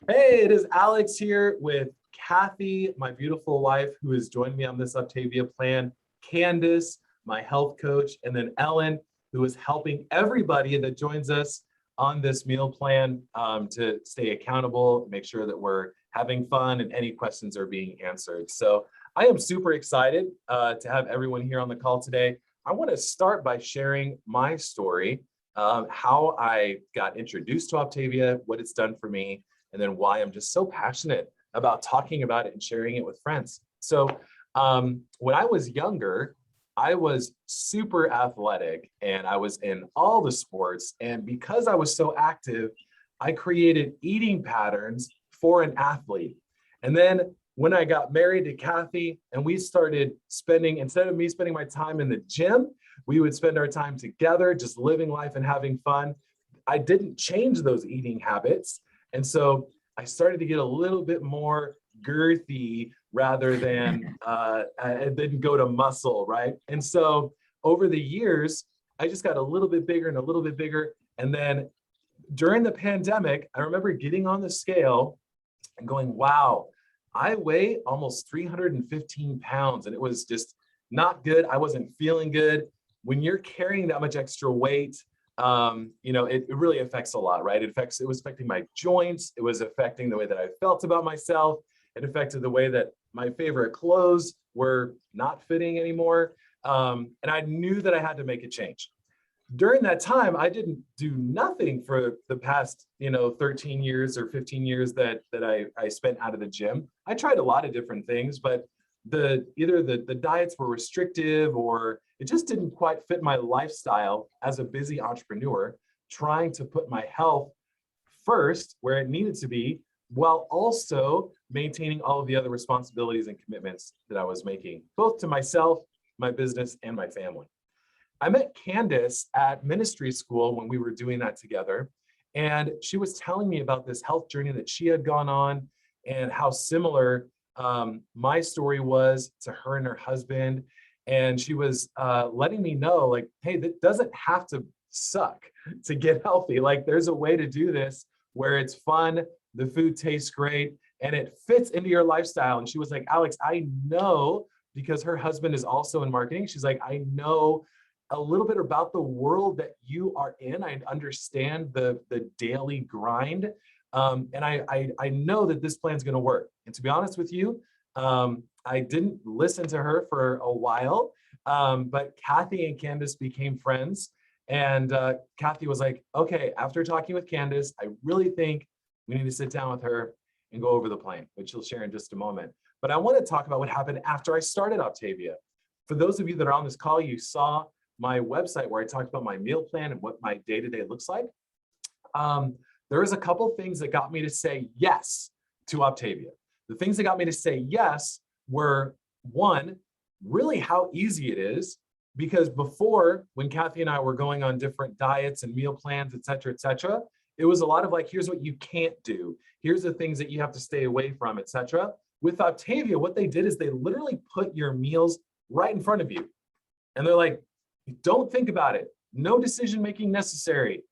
Hey, it is Alex here with Kathy, my beautiful wife, who has joined me on this Optavia plan, Candace, my health coach, and then Ellen, who is helping everybody that joins us on this meal plan to stay accountable, make sure that we're having fun and any questions are being answered. So I am super excited to have everyone here on the call today. I want to start by sharing my story, how I got introduced to Optavia, what it's done for me, and then why I'm just so passionate about talking about it and sharing it with friends. So when I was younger, I was super athletic and I was in all the sports. And because I was so active, I created eating patterns for an athlete. And then when I got married to Kathy and we started spending, instead of me spending my time in the gym, we would spend our time together, just living life and having fun. I didn't change those eating habits. And so I started to get a little bit more girthy rather than I didn't go to muscle, right? And so over the years, I just got a little bit bigger and a little bit bigger. And then during the pandemic, I remember getting on the scale and going, wow, I weigh almost 315 pounds. And it was just not good. I wasn't feeling good. When you're carrying that much extra weight, it really affects a lot, right? It was affecting my joints. It was affecting the way that I felt about myself. It affected the way that my favorite clothes were not fitting anymore. And I knew that I had to make a change. During that time, I didn't do nothing for the past, 13 years or 15 years that I spent out of the gym. I tried a lot of different things, but either the diets were restrictive or it just didn't quite fit my lifestyle as a busy entrepreneur, trying to put my health first where it needed to be, while also maintaining all of the other responsibilities and commitments that I was making, both to myself, my business, and my family. I met Candace at ministry school when we were doing that together. And she was telling me about this health journey that she had gone on and how similar my story was to her and her husband. And she was letting me know, like, hey, that doesn't have to suck to get healthy. Like, there's a way to do this where it's fun, the food tastes great, and it fits into your lifestyle. And she was like, Alex, I know, because her husband is also in marketing. She's like, I know a little bit about the world that you are in. I understand the daily grind. And I know that this plan's going to work. And to be honest with you, I didn't listen to her for a while, but Kathy and Candace became friends. And Kathy was like, okay, after talking with Candace, I really think we need to sit down with her and go over the plan, which she'll share in just a moment. But I want to talk about what happened after I started Optavia. For those of you that are on this call, you saw my website where I talked about my meal plan and what my day-to-day looks like. There was a couple things that got me to say yes to Optavia. The things that got me to say yes were, one, really how easy it is, because before, when Kathy and I were going on different diets and meal plans, et cetera, it was a lot of like, here's what you can't do. Here's the things that you have to stay away from, et cetera. With Optavia, what they did is they literally put your meals right in front of you. And they're like, don't think about it. No decision-making necessary.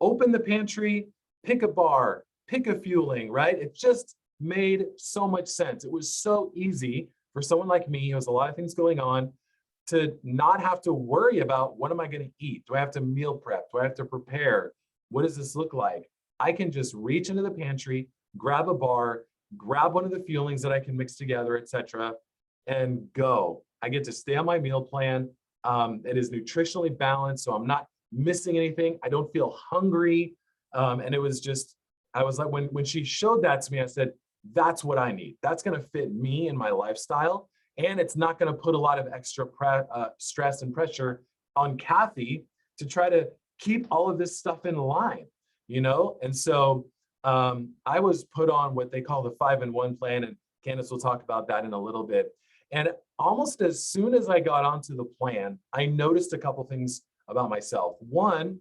Open the pantry, pick a bar, pick a fueling, right? It just made so much sense. It was so easy for someone like me, who has a lot of things going on, to not have to worry about, what am I going to eat? Do I have to meal prep? Do I have to prepare? What does this look like? I can just reach into the pantry, grab a bar, grab one of the fuelings that I can mix together, etc., and go. I get to stay on my meal plan. It is nutritionally balanced, so I'm not missing anything. I don't feel hungry. And it was just, I was like, when she showed that to me, I said, that's what I need. That's going to fit me and my lifestyle. And it's not going to put a lot of extra stress and pressure on Kathy to try to keep all of this stuff in line, And so I was put on what they call the 5-in-1 plan, and Candace will talk about that in a little bit. And almost as soon as I got onto the plan, I noticed a couple things about myself. One,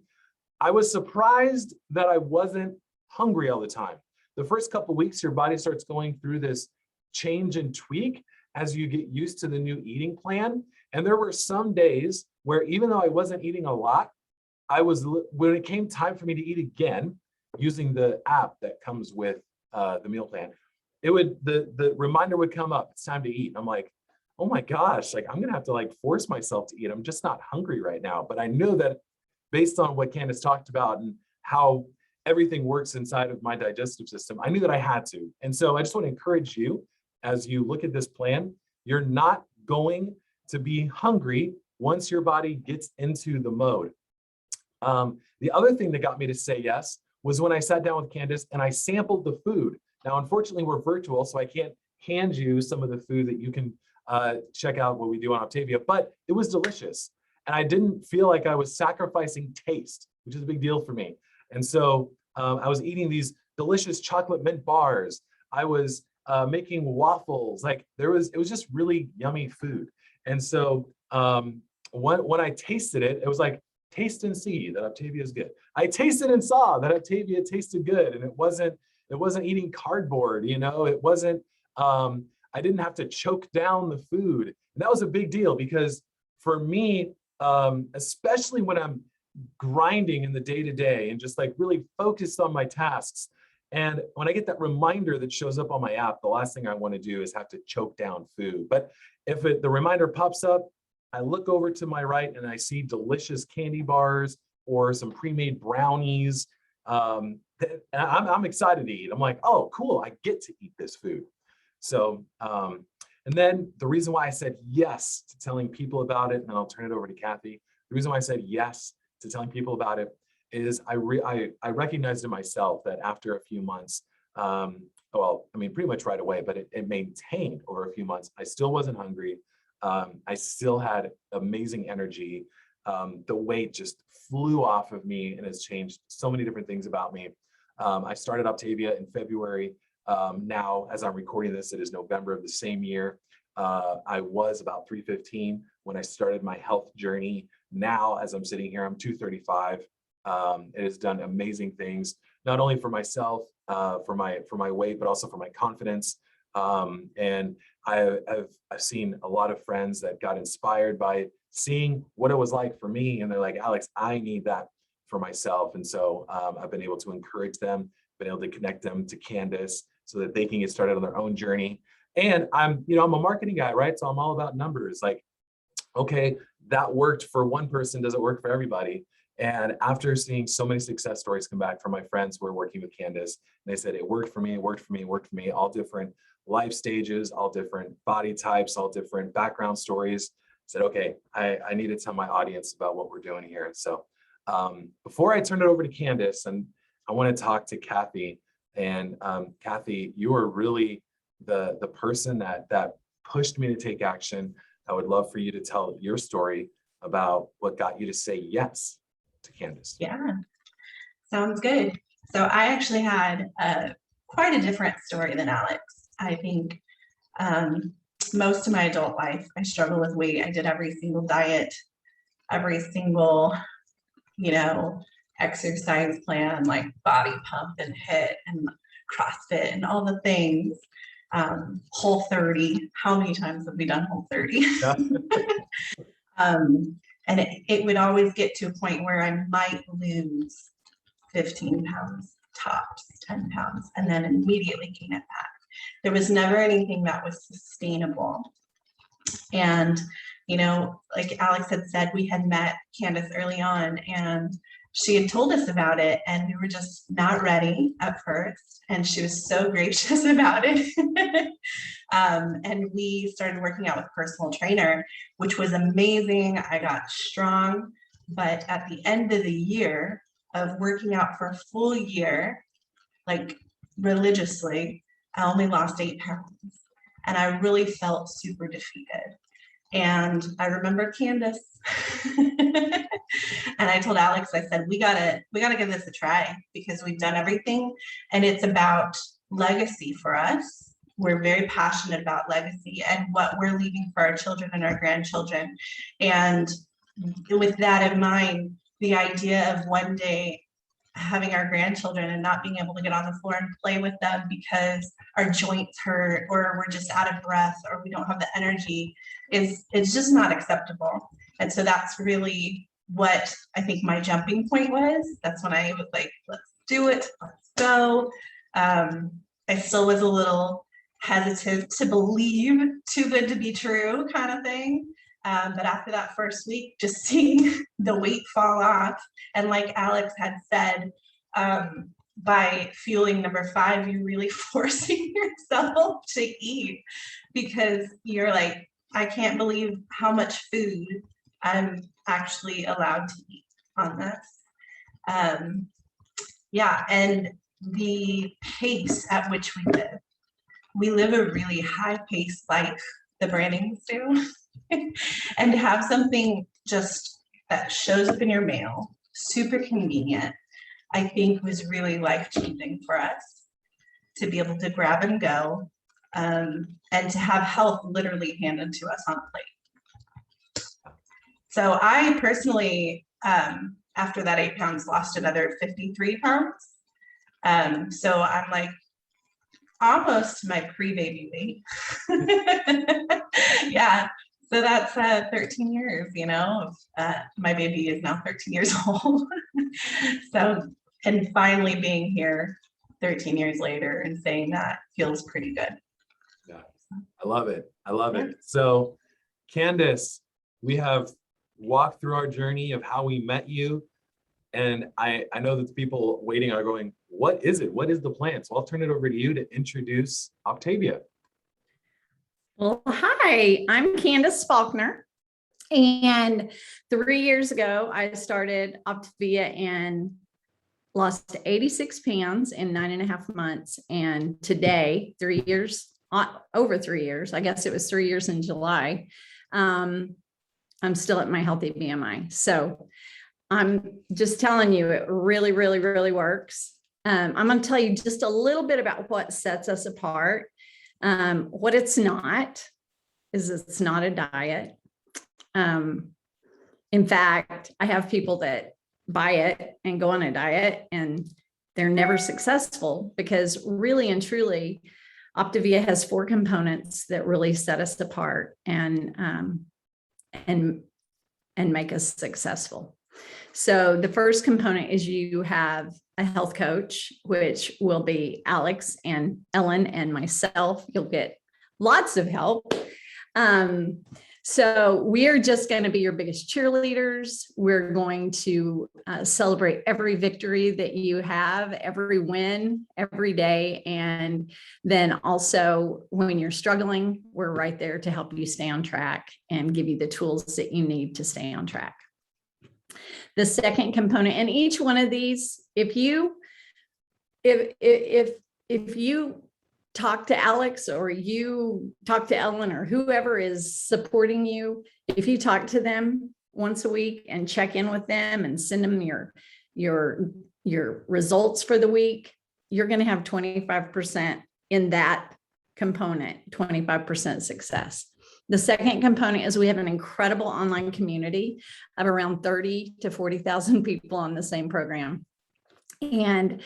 I was surprised that I wasn't hungry all the time. The first couple of weeks, your body starts going through this change and tweak as you get used to the new eating plan. And there were some days where, even though I wasn't eating a lot, when it came time for me to eat again, using the app that comes with the meal plan, the reminder would come up, it's time to eat. I'm like, oh my gosh, like I'm gonna have to like force myself to eat. I'm just not hungry right now. But I know that based on what Candace talked about and how everything works inside of my digestive system, I knew that I had to. And so I just want to encourage you, as you look at this plan, you're not going to be hungry once your body gets into the mode. The other thing that got me to say yes was when I sat down with Candace and I sampled the food. Now, unfortunately, we're virtual, so I can't hand you some of the food that you can check out what we do on Optavia, but it was delicious. And I didn't feel like I was sacrificing taste, which is a big deal for me. And so I was eating these delicious chocolate mint bars. I was making waffles. Like it was just really yummy food. And so when I tasted it, it was like, taste and see that Optavia is good. I tasted and saw that Optavia tasted good. And it wasn't eating cardboard, you know, it wasn't, I didn't have to choke down the food. And that was a big deal because for me, especially when I'm grinding in the day-to-day and just like really focused on my tasks. And when I get that reminder that shows up on my app, the last thing I want to do is have to choke down food. But if the reminder pops up, I look over to my right and I see delicious candy bars or some pre-made brownies. I'm excited to eat. I'm like, oh, cool, I get to eat this food. So, and then the reason why I said yes to telling people about it, and then I'll turn it over to Kathy. The reason why I said yes to telling people about it is I recognized in myself that after a few months, well, I mean, pretty much right away, but it maintained over a few months. I still wasn't hungry. I still had amazing energy. The weight just flew off of me and has changed so many different things about me. I started Optavia in February. Now, as I'm recording this, it is November of the same year. I was about 315 when I started my health journey. Now, as I'm sitting here, I'm 235. It has done amazing things, not only for myself, for my weight, but also for my confidence. And I've seen a lot of friends that got inspired by seeing what it was like for me. And they're like, Alex, I need that for myself. And so I've been able to encourage them, been able to connect them to Candace so that they can get started on their own journey. And I'm a marketing guy, right? So I'm all about numbers. Like, okay, that worked for one person, does it work for everybody? And after seeing so many success stories come back from my friends who are working with Candace, and they said, it worked for me, it worked for me, it worked for me, all different life stages, all different body types, all different background stories. I said, okay, I need to tell my audience about what we're doing here. So before I turn it over to Candace, and I want to talk to Kathy. And Kathy, you are really the person that pushed me to take action. I would love for you to tell your story about what got you to say yes to Candace. Yeah, sounds good. So I actually had quite a different story than Alex. I think most of my adult life, I struggled with weight. I did every single diet, every single, exercise plan, like Body Pump and HIIT and CrossFit and all the things. Whole 30. How many times have we done Whole 30? Yeah. And it would always get to a point where I might lose 15 pounds, tops 10 pounds, and then immediately gain it back. There was never anything that was sustainable. And, like Alex had said, we had met Candace early on and she had told us about it and we were just not ready at first. And she was so gracious about it. And we started working out with a personal trainer, which was amazing. I got strong, but at the end of the year of working out for a full year, like religiously, I only lost 8 pounds and I really felt super defeated. And I remember Candace and I told Alex, I said, we gotta give this a try because we've done everything and it's about legacy for us. We're very passionate about legacy and what we're leaving for our children and our grandchildren. And with that in mind, the idea of one day having our grandchildren and not being able to get on the floor and play with them because our joints hurt or we're just out of breath or we don't have the energy it's just not acceptable. And so that's really what I think my jumping point was. That's when I was like, let's do it, let's go. I still was a little hesitant to believe, too good to be true kind of thing. But after that first week, just seeing the weight fall off, and like Alex had said, by fueling number 5, you're really forcing yourself to eat, because you're like, I can't believe how much food I'm actually allowed to eat on this. Yeah, and the pace at which we live. We live a really high-paced life, the Brannings do. And to have something just that shows up in your mail, super convenient, I think was really life-changing for us to be able to grab and go, and to have health literally handed to us on a plate. So I personally, after that 8 pounds, lost another 53 pounds. So I'm like almost my pre-baby weight. Yeah. So that's 13 years, you know, my baby is now 13 years old. So, and finally being here 13 years later and saying that feels pretty good. Yeah, I love it. I love it. So, Candace, we have walked through our journey of how we met you. And I know that the people waiting are going, what is it? What is the plan? So I'll turn it over to you to introduce Octavia. Well, hi, I'm Candace Faulkner. And 3 years ago, I started Octavia and lost 86 pounds in 9.5 months. And today, 3 years, over 3 years, I guess it was 3 years in July, I'm still at my healthy BMI. So I'm just telling you, it really, really, really works. I'm going to tell you just a little bit about what sets us apart. What it's not is it's not a diet. In fact, I have people that buy it and go on a diet and they're never successful, because really and truly, Optavia has 4 components that really set us apart and make us successful. So the first component is you have a health coach, which will be Alex and Ellen and myself. You'll get lots of help. So we are just going to be your biggest cheerleaders. We're going to celebrate every victory that you have, every win, every day. And then also when you're struggling, we're right there to help you stay on track and give you the tools that you need to stay on track. The second component, and each one of these, if you talk to Alex or you talk to Ellen or whoever is supporting you, if you talk to them once a week and check in with them and send them your results for the week, you're going to have 25% in that component, 25% success. The second component is we have an incredible online community of around 30 to 40,000 people on the same program. And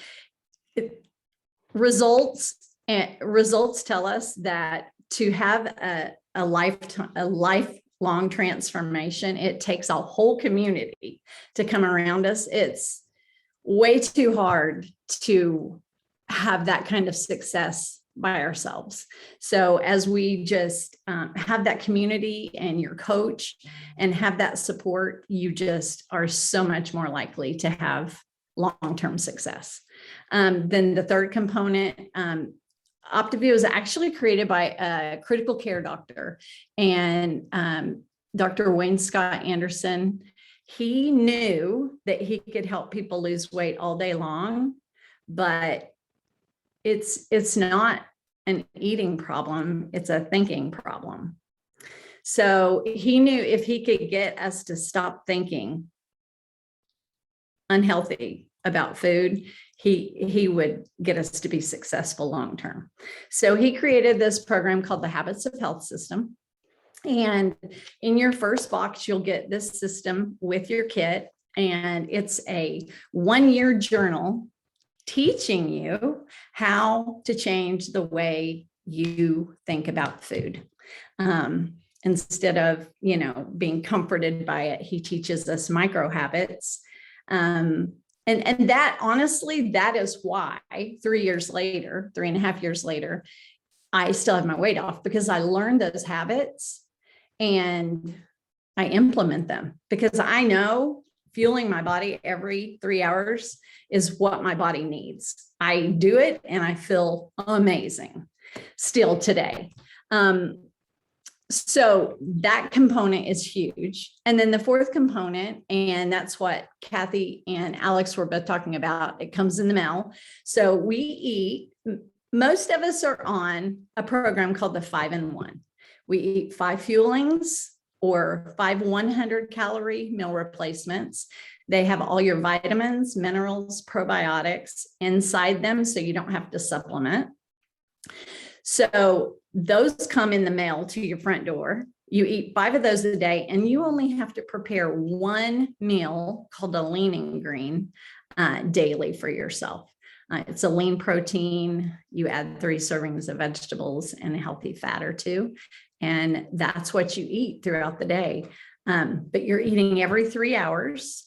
results tell us that to have a lifelong transformation, it takes a whole community to come around us. It's way too hard to have that kind of success by ourselves. So as we just have that community and your coach and have that support, you just are so much more likely to have long-term success. Then the third component, Optavia was actually created by a critical care doctor, and Dr. Wayne Scott Anderson. He knew that he could help people lose weight all day long, but it's not an eating problem, it's a thinking problem. So he knew if he could get us to stop thinking unhealthy about food, he would get us to be successful long term. So he created this program called the Habits of Health System. And in your first box, you'll get this system with your kit. And it's a 1-year journal teaching you how to change the way you think about food. Instead of, being comforted by it, he teaches us micro habits And that honestly, that is why 3.5 years later, I still have my weight off, because I learned those habits and I implement them, because I know fueling my body every 3 hours is what my body needs. I do it and I feel amazing still today. So that component is huge. And then the fourth component, and that's what Kathy and Alex were both talking about, it comes in the mail. So we eat, most of us are on a program called the 5-in-1. We eat 5 fuelings or 5 100-calorie meal replacements. They have all your vitamins, minerals, probiotics inside them, so you don't have to supplement. So those come in the mail to your front door. You eat 5 of those a day, and you only have to prepare 1 meal called a lean and green daily for yourself. It's a lean protein. You add 3 servings of vegetables and a healthy fat or 2. And that's what you eat throughout the day. But you're eating every 3 hours.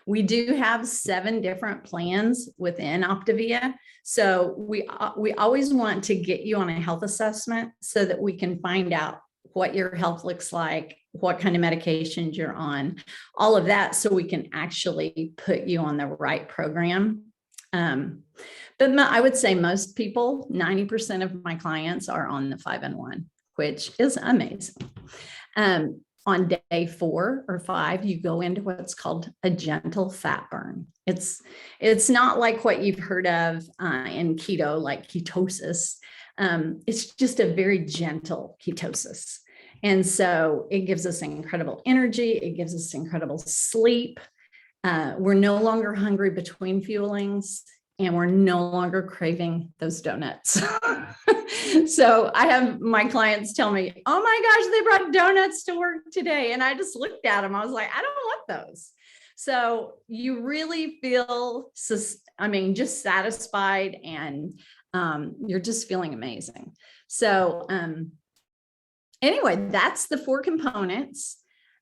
We do have 7 different plans within Optavia. So we always want to get you on a health assessment so that we can find out what your health looks like, what kind of medications you're on, all of that, so we can actually put you on the right program. But I would say most people, 90% of my clients are on the 5-in-1, which is amazing. On day 4 or 5, you go into what's called a gentle fat burn. It's not like what you've heard of in keto, like ketosis. It's just a very gentle ketosis. And so it gives us incredible energy. It gives us incredible sleep. We're no longer hungry between fuelings, and we're no longer craving those donuts. So I have my clients tell me, oh my gosh, they brought donuts to work today. And I just looked at them. I was like, I don't want those. So you really feel, just satisfied, and you're just feeling amazing. So anyway, that's the 4 components.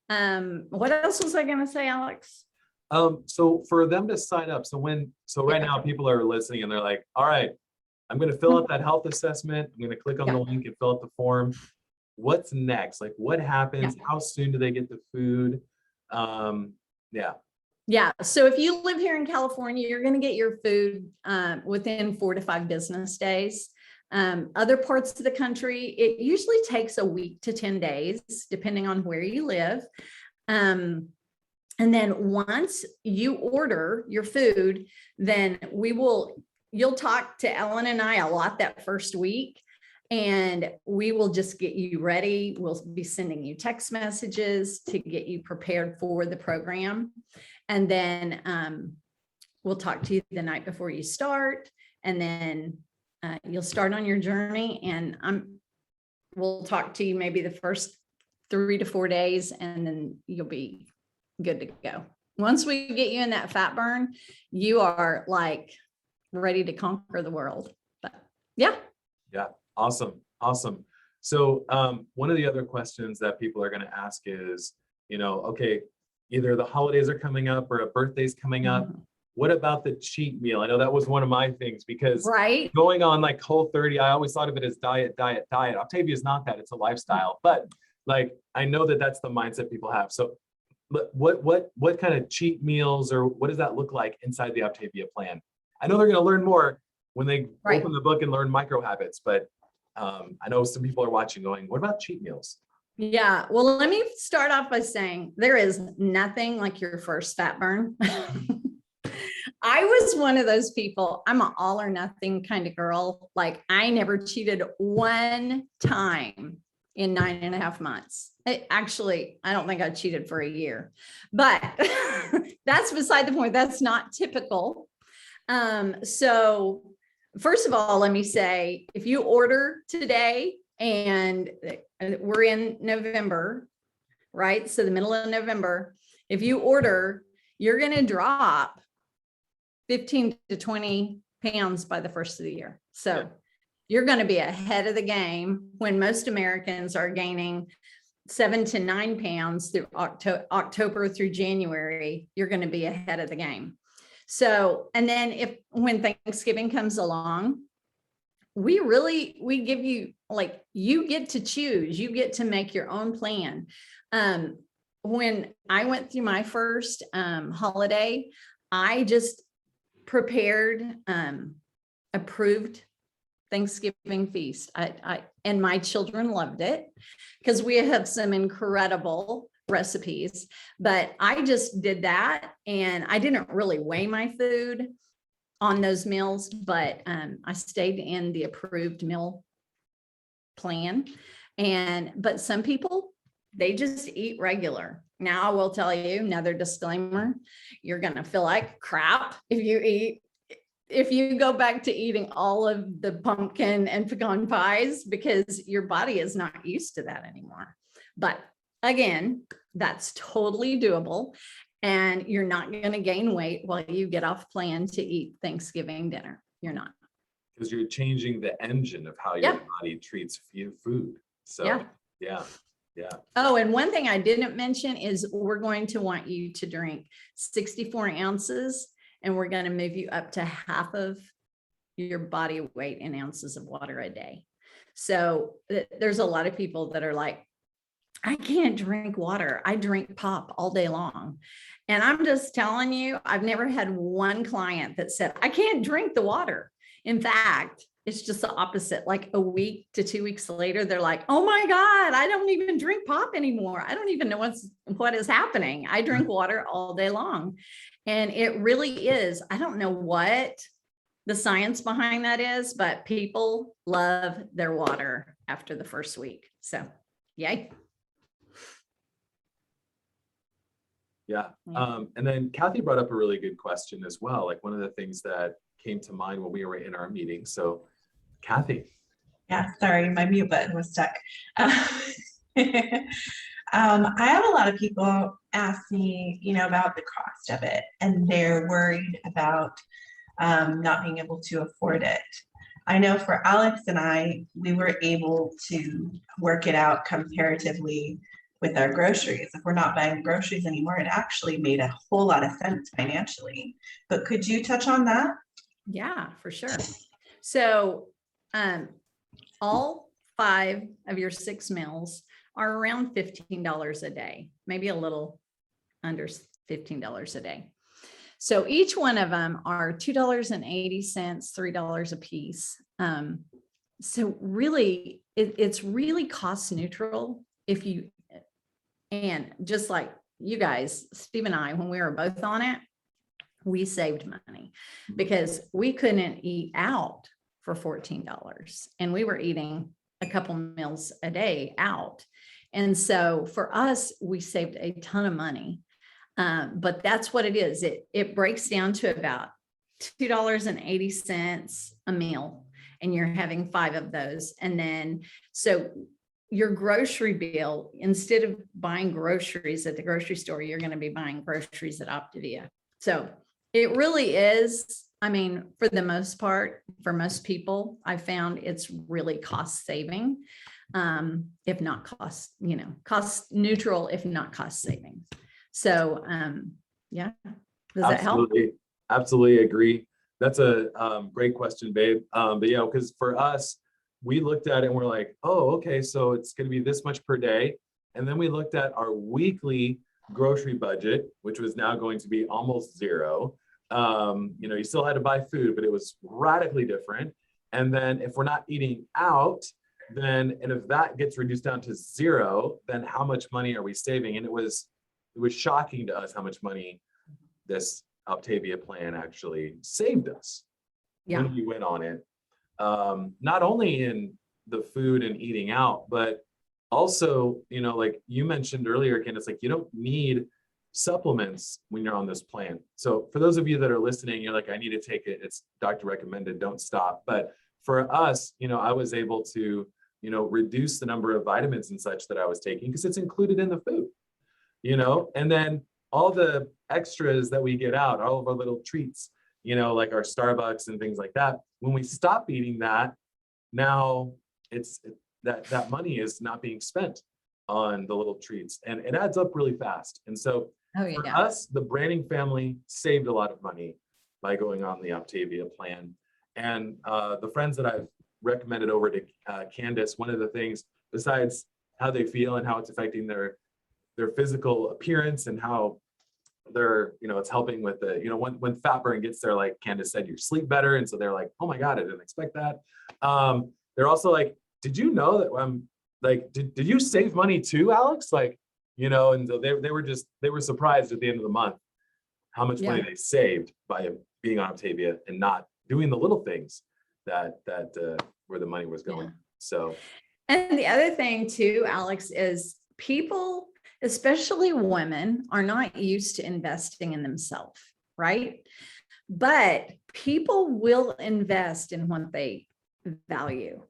What else was I going to say, Alex? So for them to sign up, so right now people are listening and they're like, all right, I'm going to fill out that health assessment. I'm going to click on the link and fill out the form. What's next? Like, what happens? How soon do they get the food? Yeah. So if you live here in California, you're going to get your food within 4 to 5 business days. Other parts of the country, it usually takes a week to 10 days, depending on where you live. And then once you order your food, then you'll talk to Ellen and I a lot that first week, and we will just get you ready. We'll be sending you text messages to get you prepared for the program. And then we'll talk to you the night before you start, and then you'll start on your journey, and we'll talk to you maybe the first 3 to 4 days, and then you'll be good to go. Once we get you in that fat burn, you are like ready to conquer the world. But yeah. Awesome. So one of the other questions that people are going to ask is, okay, either the holidays are coming up or a birthday's coming up. What about the cheat meal? I know that was one of my things, because going on like Whole30, I always thought of it as diet. Optavia is not that, it's a lifestyle, but like, I know that that's the mindset people have. So but what kind of cheat meals, or what does that look like inside the Optavia plan? I know they're going to learn more when they open the book and learn micro habits, but I know some people are watching going, what about cheat meals? Yeah. Well, let me start off by saying there is nothing like your first fat burn. I was one of those people. I'm an all or nothing kind of girl. Like, I never cheated one time in 9.5 months. I don't think I cheated for a year, but that's beside the point. That's not typical. So first of all, let me say, if you order today, and we're in November, right? So the middle of November, if you order, you're going to drop 15 to 20 pounds by the first of the year. So you're going to be ahead of the game when most Americans are gaining 7 to 9 pounds through October through January, you're going to be ahead of the game. So, and then when Thanksgiving comes along, we give you, like, you get to choose, you get to make your own plan. When I went through my first holiday, I just prepared approved Thanksgiving feast. And my children loved it because we have some incredible recipes, but I just did that, and I didn't really weigh my food on those meals, but I stayed in the approved meal plan. But some people, they just eat regular. Now, I will tell you another disclaimer: you're going to feel like crap if you go back to eating all of the pumpkin and pecan pies, because your body is not used to that anymore. But again, that's totally doable. And you're not going to gain weight while you get off plan to eat Thanksgiving dinner. You're not. Because you're changing the engine of how your body treats food. So yeah. Oh, and one thing I didn't mention is we're going to want you to drink 64 ounces, and we're going to move you up to half of your body weight in ounces of water a day. So there's a lot of people that are like, I can't drink water. I drink pop all day long. And I'm just telling you, I've never had one client that said, I can't drink the water. In fact, it's just the opposite. Like a week to 2 weeks later, they're like, oh my God, I don't even drink pop anymore. I don't even know what is happening. I drink water all day long. And it really is. I don't know what the science behind that is, but people love their water after the first week. So, yay. Yeah. And then Kathy brought up a really good question as well. Like, one of the things that came to mind when we were in our meeting. So Kathy. Yeah, sorry, my mute button was stuck. I have a lot of people ask me, about the cost of it, and they're worried about not being able to afford it. I know for Alex and I, we were able to work it out comparatively with our groceries. If we're not buying groceries anymore, it actually made a whole lot of sense financially. But could you touch on that? Yeah, for sure. So all 5 of your 6 meals are around $15 a day, maybe a little under $15 a day. So each one of them are $2.80, $3 a piece. So really, it's really cost neutral and just like you guys, Steve and I, when we were both on it, we saved money because we couldn't eat out for $14, and we were eating a couple meals a day out. And so for us, we saved a ton of money. But that's what it is. It breaks down to about $2.80 a meal, and you're having 5 of those. And then, so your grocery bill, instead of buying groceries at the grocery store, you're going to be buying groceries at Optavia. So it really is, I mean, for the most part, for most people, I found it's really cost saving, if not cost neutral, if not cost savings. So, yeah, does that help? Absolutely agree. That's a great question, babe. But because for us, we looked at it and we're like, oh, okay, so it's going to be this much per day. And then we looked at our weekly grocery budget, which was now going to be almost zero. You still had to buy food, but it was radically different. And then if we're not eating out, and if that gets reduced down to zero, then how much money are we saving? And it was shocking to us how much money this Optavia plan actually saved us when we went on it. Not only in the food and eating out, but also, like you mentioned earlier, Candace, like you don't need supplements when you're on this plan. So for those of you that are listening, you're like, I need to take it. It's doctor recommended, don't stop. But for us, I was able to, reduce the number of vitamins and such that I was taking because it's included in the food, and then all the extras that we get out, all of our little treats, like our Starbucks and things like that. When we stop eating that, now that money is not being spent. on the little treats, and it adds up really fast. And so Oh, for yeah. us, the Branning family saved a lot of money by going on the Optavia plan. And the friends that I've recommended over to Candace, one of the things, besides how they feel and how it's affecting their physical appearance and how they're, it's helping with the, when fat burn gets there, like Candace said, you sleep better. And so they're like, oh my God, I didn't expect that. They're also like, did you know that did you save money too, Alex? And so they were surprised at the end of the month how much money they saved by being on Optavia and not doing the little things that where the money was going. Yeah. So, and the other thing too, Alex, is people, especially women, are not used to investing in themselves, right? But people will invest in what they value,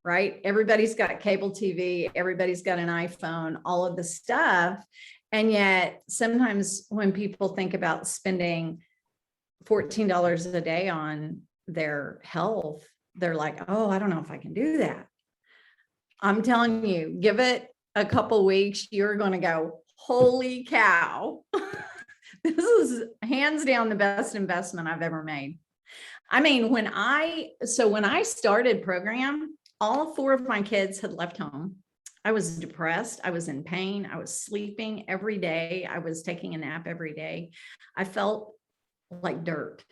right? Everybody's got cable TV, everybody's got an iPhone, all of the stuff. And yet sometimes when people think about spending $14 a day on their health, they're like, oh, I don't know if I can do that. I'm telling you, give it a couple weeks, you're going to go, holy cow. This is hands down the best investment I've ever made. I mean, when I started program, all 4 of my kids had left home. I was depressed. I was in pain. I was sleeping every day. I was taking a nap every day. I felt like dirt.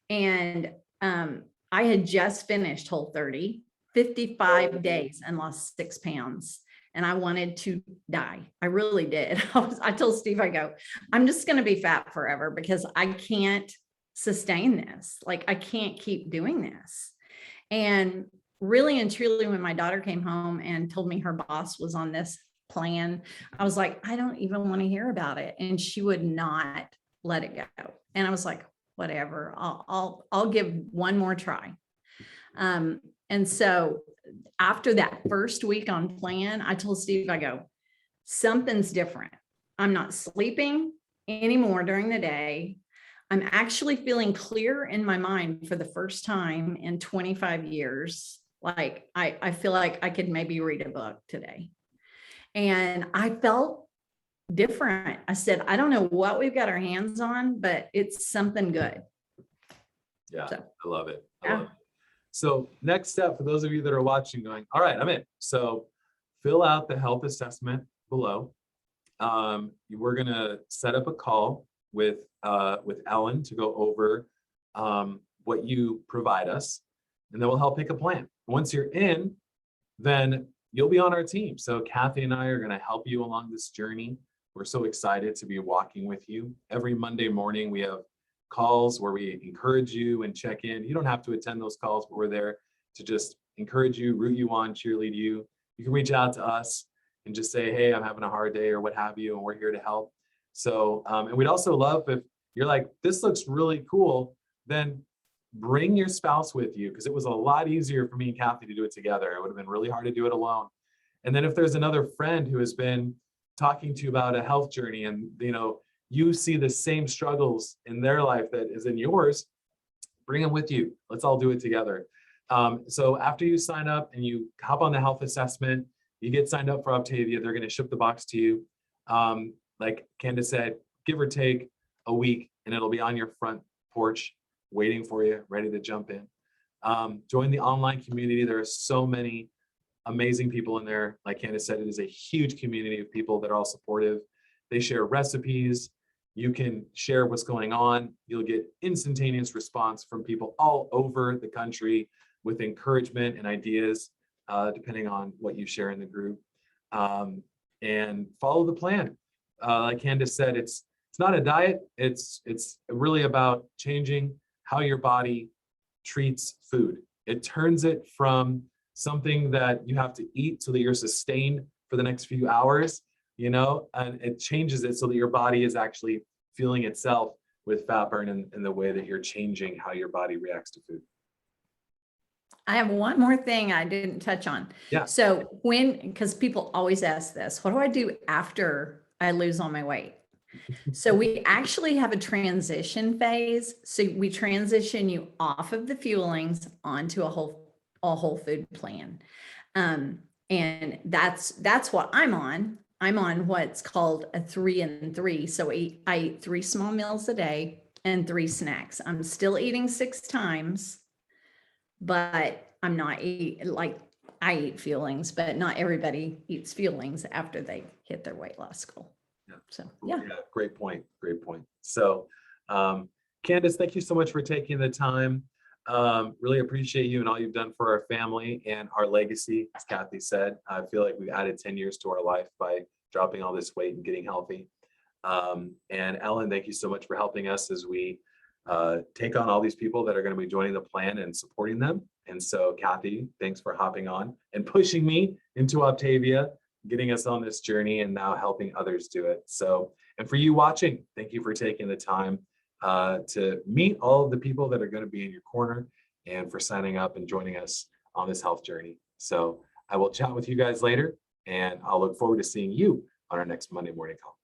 And I had just finished Whole30, 55 days, and lost 6 pounds. And I wanted to die. I really did. I told Steve, I go, I'm just going to be fat forever because I can't sustain this. Like, I can't keep doing this. And really and truly, when my daughter came home and told me her boss was on this plan, I was like, I don't even want to hear about it. And she would not let it go. And I was like, whatever, I'll give one more try. And so after that first week on plan, I told Steve, I go, something's different. I'm not sleeping anymore during the day. I'm actually feeling clear in my mind for the first time in 25 years. Like I feel like I could maybe read a book today. And I felt different. I said, I don't know what we've got our hands on, but it's something good. Yeah, So, I love it. I love it. So next step for those of you that are watching going, all right, I'm in. So fill out the health assessment below. We're going to set up a call with Ellen to go over what you provide us, and then we'll help pick a plan. Once you're in, then you'll be on our team. So Kathy and I are going to help you along this journey. We're so excited to be walking with you. Every Monday morning, we have calls where we encourage you and check in. You don't have to attend those calls, but we're there to just encourage you, root you on, cheerlead you. You can reach out to us and just say, hey, I'm having a hard day or what have you, and we're here to help. So, and we'd also love if you're like, this looks really cool, then bring your spouse with you, because it was a lot easier for me and Kathy to do it together. It would have been really hard to do it alone. And then if there's another friend who has been talking to you about a health journey and, you see the same struggles in their life that is in yours, bring them with you. Let's all do it together. So after you sign up and you hop on the health assessment, you get signed up for Optavia, they're going to ship the box to you. Like Candace said, give or take a week, and it'll be on your front porch waiting for you, ready to jump in. Join the online community. There are so many amazing people in there. Like Candace said, it is a huge community of people that are all supportive. They share recipes. You can share what's going on. You'll get instantaneous response from people all over the country with encouragement and ideas, depending on what you share in the group. And follow the plan. Like Candace said, it's not a diet. It's really about changing how your body treats food. It turns it from something that you have to eat so that you're sustained for the next few hours, and it changes it so that your body is actually feeling itself with fat burn in the way that you're changing how your body reacts to food. I have one more thing I didn't touch on. Yeah. So because people always ask this, what do I do after I lose all my weight? So we actually have a transition phase. So we transition you off of the fuelings onto a whole food plan. And that's what I'm on. I'm on what's called a 3 and 3. So I eat 3 small meals a day and 3 snacks. I'm still eating 6 times, but I'm not like I eat Fuelings, but not everybody eats Fuelings after they hit their weight loss goal. Yeah. So yeah. Great point. Great point. So, Candace, thank you so much for taking the time. Really appreciate you and all you've done for our family and our legacy. As Kathy said, I feel like we've added 10 years to our life by dropping all this weight and getting healthy. And Ellen, thank you so much for helping us as we take on all these people that are going to be joining the plan and supporting them. And so Kathy, thanks for hopping on and pushing me into Octavia, getting us on this journey and now helping others do it. So, and for you watching, thank you for taking the time to meet all of the people that are going to be in your corner and for signing up and joining us on this health journey. So I will chat with you guys later, and I'll look forward to seeing you on our next Monday morning call.